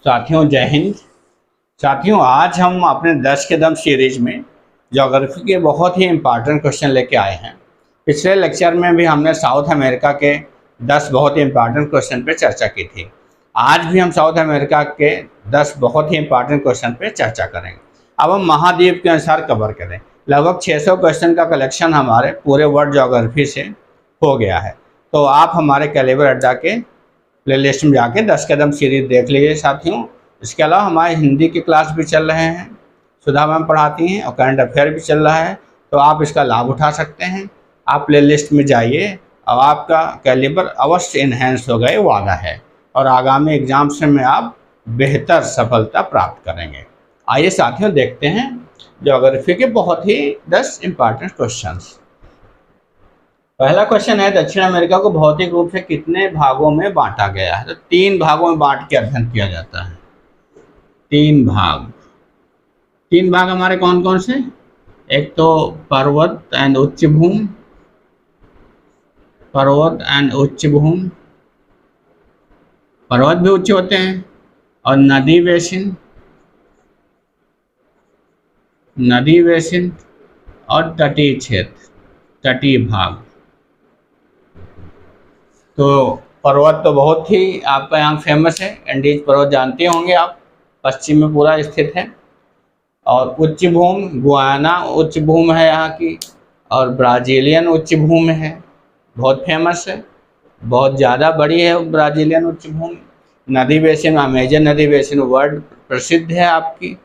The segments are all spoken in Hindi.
साथियों जय हिंद। साथियों आज हम अपने 10 के दम सीरीज में ज्योग्राफी के बहुत ही इम्पॉर्टेंट क्वेश्चन लेके आए हैं। पिछले लेक्चर में भी हमने साउथ अमेरिका के 10 बहुत ही इम्पॉर्टेंट क्वेश्चन पे चर्चा की थी। आज भी हम साउथ अमेरिका के 10 बहुत ही इम्पॉर्टेंट क्वेश्चन पे चर्चा करेंगे। अब हम महाद्वीप के अनुसार कवर करें। लगभग 600 क्वेश्चन का कलेक्शन हमारे पूरे वर्ल्ड ज्योग्राफी से हो गया है। तो आप हमारे कैलिबर अड्डा के प्लेलिस्ट में जाके 10 कदम सीरीज देख लीजिए साथियों। इसके अलावा हमारे हिंदी की क्लास भी चल रहे हैं, सुधा मैम पढ़ाती हैं, और करंट अफेयर भी चल रहा है, तो आप इसका लाभ उठा सकते हैं। आप प्लेलिस्ट में जाइए और आपका कैलिबर अवश्य इन्हेंस होगा, ये वादा है, और आगामी एग्जाम्स में आप बेहतर सफलता प्राप्त करेंगे। आइए साथियों देखते हैं ज्योग्राफी के बहुत ही 10 इम्पॉर्टेंट क्वेश्चंस। पहला क्वेश्चन है, दक्षिण अमेरिका को भौतिक रूप से कितने भागों में बांटा गया है? तो 3 भागों में बांट के अध्ययन किया जाता है। 3 भाग हमारे कौन कौन से? एक तो पर्वत एंड उच्च भूमि, पर्वत भी उच्च होते हैं, और नदी बेसिन और तटीय क्षेत्र, तटीय भाग। तो पर्वत तो बहुत ही आपका यहाँ फेमस है, एंडीज पर्वत जानते होंगे आप, पश्चिम में पूरा स्थित है। और उच्च भूमि, गुयाना उच्च भूमि है यहाँ की, और ब्राज़ीलियन उच्च भूमि है, बहुत फेमस है, बहुत ज़्यादा बड़ी है ब्राज़ीलियन उच्च भूमि। नदी बेसिन, अमेजन नदी बेसिन वर्ल्ड प्रसिद्ध है आपकी,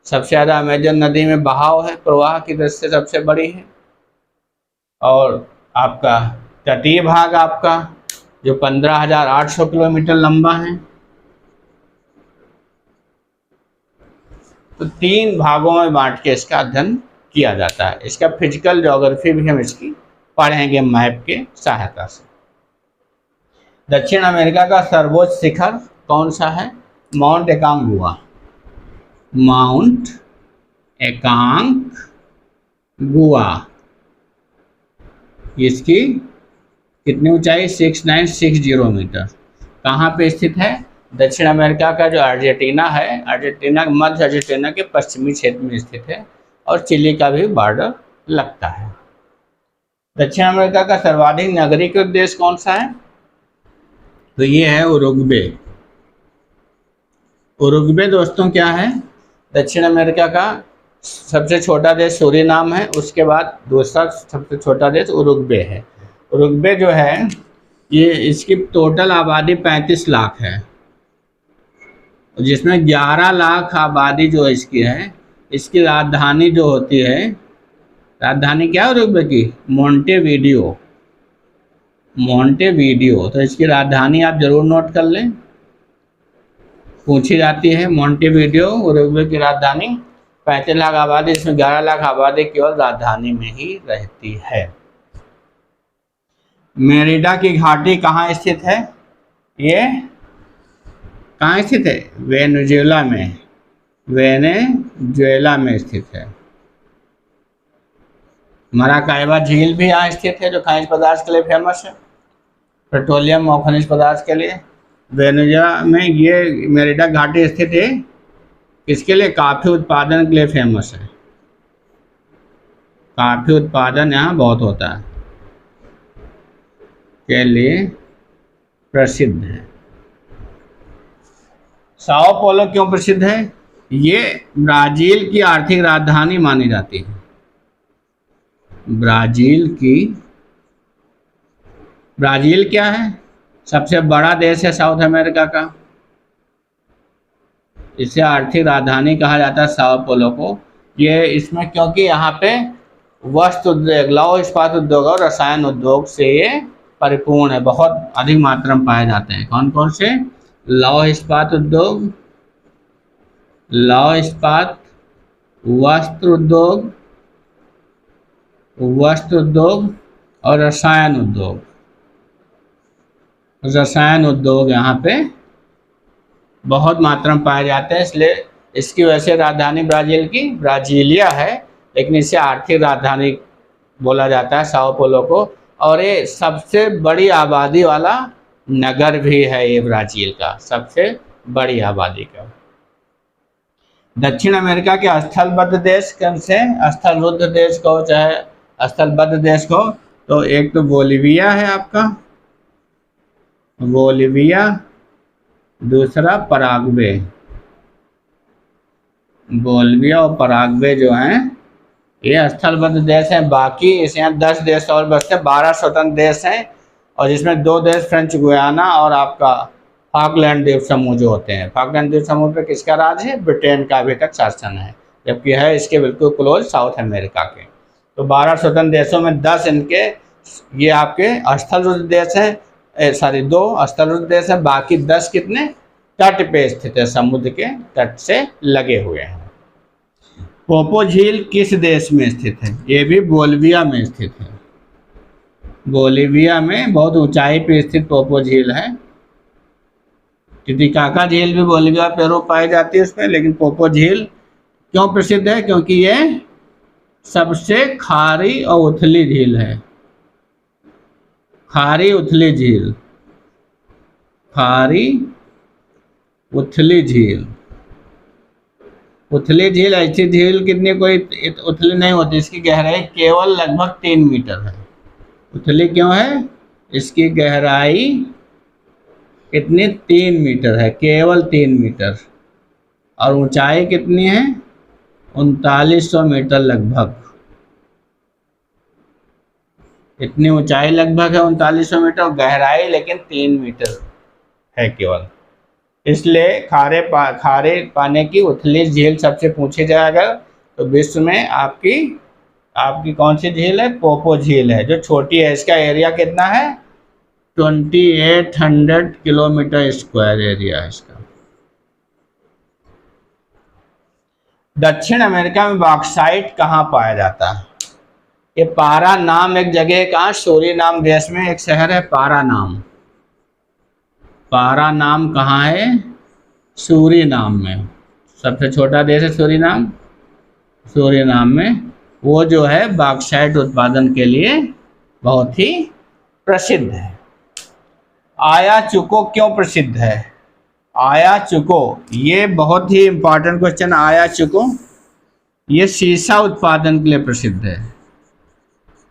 सबसे ज़्यादा अमेजन नदी में बहाव है, प्रवाह की दृष्टि से सबसे बड़ी है। और आपका तटीय भाग आपका जो 15,800 किलोमीटर लंबा है। तो 3 भागों में बांट के इसका अध्ययन किया जाता है। इसका फिजिकल ज्योग्राफी भी हम इसकी पढ़ेंगे मैप के सहायता से। दक्षिण अमेरिका का सर्वोच्च शिखर कौन सा है? माउंट एकांगुआ। माउंट एकांगुआ, इसकी कितनी ऊंचाई? 6960 मीटर। कहाँ पे स्थित है? दक्षिण अमेरिका का जो अर्जेंटीना है, अर्जेंटीना मध्य अर्जेंटीना के पश्चिमी क्षेत्र में स्थित है, और चिली का भी बॉर्डर लगता है। दक्षिण अमेरिका का सर्वाधिक नागरिक देश कौन सा है? तो ये है उरुग्वे। उरुग्वे दोस्तों क्या है? दक्षिण अमेरिका का सबसे छोटा देश सूरीनाम है, उसके बाद दूसरा सबसे छोटा देश उरुग्वे है। उरुग्वे जो है ये, इसकी टोटल आबादी 35 लाख है, जिसमें 11 लाख आबादी जो इसकी है, इसकी राजधानी जो होती है, राजधानी क्या है उरुग्वे की? मोंटेवीडियो। तो इसकी राजधानी आप जरूर नोट कर लें, पूछी जाती है। मोंटेवीडियो उरुग्वे की राजधानी। 35 लाख आबादी, इसमें 11 लाख आबादी केवल राजधानी में ही रहती है। मेरिडा की घाटी कहाँ स्थित है? ये कहाँ स्थित है? वेनेजुएला में स्थित है। मराकाइबा झील भी यहाँ स्थित है, जो खनिज पदार्थ के लिए फेमस है, पेट्रोलियम और खनिज पदार्थ के लिए। वेनेजुएला में ये मेरिडा घाटी स्थित है, इसके लिए काफ़ी उत्पादन के लिए फेमस है। काफ़ी उत्पादन यहाँ बहुत होता है, के लिए प्रसिद्ध है। साओ पोलो क्यों प्रसिद्ध है? ये ब्राज़ील की आर्थिक राजधानी मानी जाती है। ब्राज़ील क्या है? सबसे बड़ा देश है साउथ अमेरिका का, इसे आर्थिक राजधानी कहा जाता है साओ पोलो को। ये इसमें क्योंकि यहाँ पे वस्त्र उद्योग, लौह इस्पात उद्योग और रसायन उद्योग से ये परिपूर्ण है, बहुत अधिक मात्रा में पाए जाते हैं। कौन कौन से? लौह इस्पात उद्योग, वस्त्र उद्योग और रसायन उद्योग यहाँ पे बहुत मात्रा में पाए जाते हैं, इसलिए इसकी वजह से राजधानी ब्राज़ील की ब्राज़ीलिया है, लेकिन इसे आर्थिक राजधानी बोला जाता है साओ पोलो को। और ये सबसे बड़ी आबादी वाला नगर भी है, ये ब्राज़ील का सबसे बड़ी आबादी का। दक्षिण अमेरिका के स्थलबद्ध देश कौन से? स्थलबद्ध देश को चाहे स्थलबद्ध देश को, तो एक तो बोलिविया है आपका, बोलिविया, दूसरा पराग्वे। बोलिविया और पराग्वे जो हैं ये स्थलबद्ध देश हैं। बाकी इस यहाँ 10 देश और बचते हैं, 12 स्वतंत्र देश हैं, और जिसमें 2 देश फ्रेंच गुयाना और आपका फॉकलैंड द्वीप समूह जो होते हैं। फॉकलैंड द्वीप समूह पे किसका राज है? ब्रिटेन का अभी तक शासन है, जबकि है इसके बिल्कुल क्लोज साउथ अमेरिका के। तो 12 स्वतंत्र देशों में 10 इनके ये आपके स्थलबद्ध देश हैं, 2 स्थलबद्ध देश हैं, बाकी 10 कितने तट पे स्थित है, समुद्र के तट से लगे हुए हैं। पोपो झील किस देश में स्थित है? ये भी बोलिविया में स्थित है। बोलिविया में बहुत ऊंचाई पे स्थित पोपो झील है। टिटिकाका झील भी बोलिविया पेरू पाई जाती है उसमें, लेकिन पोपो झील क्यों प्रसिद्ध है? क्योंकि ये सबसे खारी और उथली झील है। खारी उथली झील, खारी उथली झील। उथली झील ऐसी झील कितनी कोई उथली नहीं होती, इसकी गहराई केवल लगभग 3 मीटर है। उथली क्यों है? इसकी गहराई कितनी? 3 मीटर है, केवल 3 मीटर। और ऊंचाई कितनी है? 3900 मीटर लगभग। इतनी ऊंचाई लगभग है 3900 मीटर, गहराई लेकिन 3 मीटर है केवल। इसलिए खारे पानी की उथली झील सबसे पूछी जाए अगर, तो विश्व में आपकी कौन सी झील है? पोपो झील है, जो छोटी है। इसका एरिया कितना है? 2800 किलोमीटर स्क्वायर एरिया है इसका। दक्षिण अमेरिका में बॉक्साइट कहाँ पाया जाता है? ये पारा नाम एक जगह का, सूरीनाम देश में एक शहर है पारा नाम। पारा नाम कहाँ है? सूरीनाम में। सबसे छोटा देश है सूरीनाम। सूरीनाम में वो जो है बॉक्साइट उत्पादन के लिए बहुत ही प्रसिद्ध है। आयाचुको क्यों प्रसिद्ध है? आयाचुको, ये बहुत ही इंपॉर्टेंट क्वेश्चन। आयाचुको ये शीशा उत्पादन के लिए प्रसिद्ध है।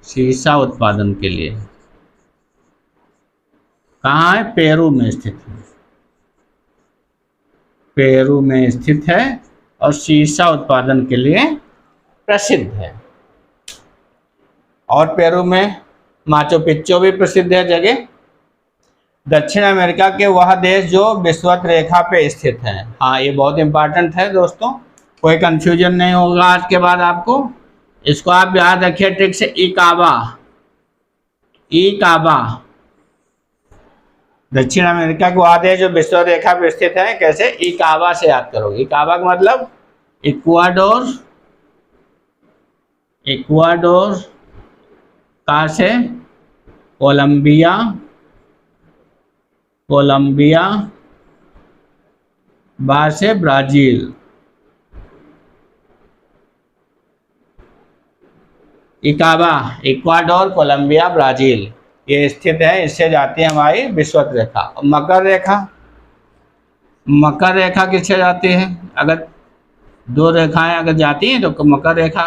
शीशा उत्पादन के लिए कहाँ है? पेरू में स्थित है। पेरू में स्थित है और शीशा उत्पादन के लिए प्रसिद्ध है। और पेरू में माचू पिच्चू भी प्रसिद्ध है जगह। दक्षिण अमेरिका के वह देश जो विषुवत रेखा पे स्थित है। हाँ, ये बहुत इंपॉर्टेंट है दोस्तों, कोई कंफ्यूजन नहीं होगा आज के बाद आपको। इसको आप याद रखिए ट्रिक से। इकाबा, इकाबा दक्षिण अमेरिका के वह देश जो विषुवत रेखा पे स्थित है। कैसे? इकाबा से याद करोगे। इकाबा का मतलब इक्वाडोर, इक्वाडोर का से कोलंबिया, कोलंबिया बाहर से ब्राजील। इकाबा, इक्वाडोर, कोलंबिया, ब्राजील ये स्थित है। इससे जाती है हमारी विषुवत रेखा। मकर रेखा, मकर रेखा किससे जाती है? अगर 2 रेखाएं अगर जाती हैं तो मकर रेखा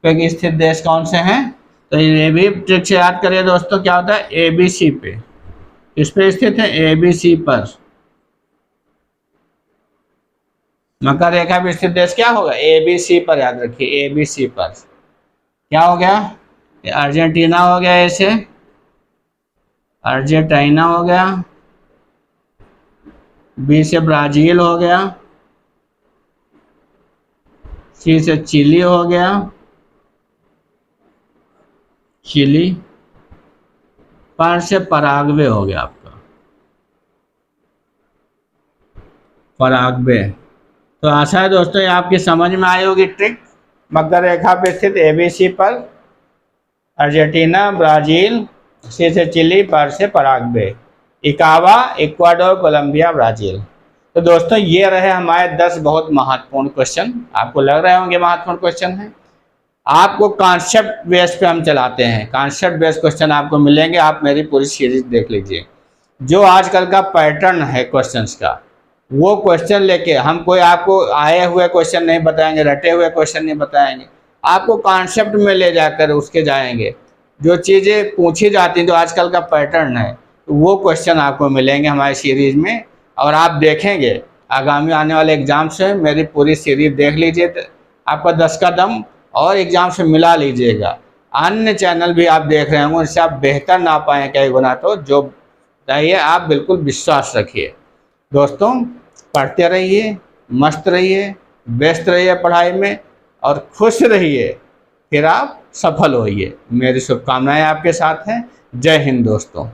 पे स्थित देश कौन से हैं? तो ये भी ट्रिक से याद करिए दोस्तों। क्या होता है? ABC पे। किस पे स्थित है? ABC पर। मकर रेखा पे स्थित देश क्या होगा? ABC पर, याद रखिए ABC पर। क्या हो गया? अर्जेंटीना हो गया, ऐसे अर्जेंटीना हो गया। B से ब्राजील हो गया। C से चिली हो गया, चिली। पर से पराग्वे हो गया आपका, पराग्वे। तो आशा है दोस्तों ये आपकी समझ में आई होगी ट्रिक। मकर रेखा पे स्थित ABC पर अर्जेंटीना, ब्राजील, C से चिली, पर से पराग्वे, इकाबा, इक्वाडोर, कोलंबिया, ब्राजील। तो दोस्तों ये रहे हमारे 10 बहुत महत्वपूर्ण क्वेश्चन। आपको लग रहे होंगे महत्वपूर्ण क्वेश्चन है। आपको कॉन्सेप्ट बेस पे हम चलाते हैं। कॉन्सेप्ट बेस क्वेश्चन आपको मिलेंगे। आप मेरी पूरी सीरीज देख लीजिए। जो आजकल का पैटर्न है क्वेश्चंस का, वो क्वेश्चन लेके हम कोई आपको आए हुए क्वेश्चन नहीं बताएंगे, रटे हुए क्वेश्चन नहीं बताएंगे, आपको कॉन्सेप्ट में ले जाकर उसके जाएंगे। जो चीज़ें पूछी जाती हैं, जो आजकल का पैटर्न है, तो वो क्वेश्चन आपको मिलेंगे हमारी सीरीज़ में। और आप देखेंगे आगामी आने वाले एग्ज़ाम से मेरी पूरी सीरीज देख लीजिए, तो आपका 10 का दम और एग्ज़ाम से मिला लीजिएगा। अन्य चैनल भी आप देख रहे होंगे, उनसे आप बेहतर ना पाएँ कई गुना, तो जो चाहिए आप बिल्कुल विश्वास रखिए। दोस्तों, पढ़ते रहिए, मस्त रहिए, व्यस्त रहिए पढ़ाई में और खुश रहिए, फिर आप सफल होइए। मेरी शुभकामनाएं आपके साथ हैं। जय हिंद दोस्तों।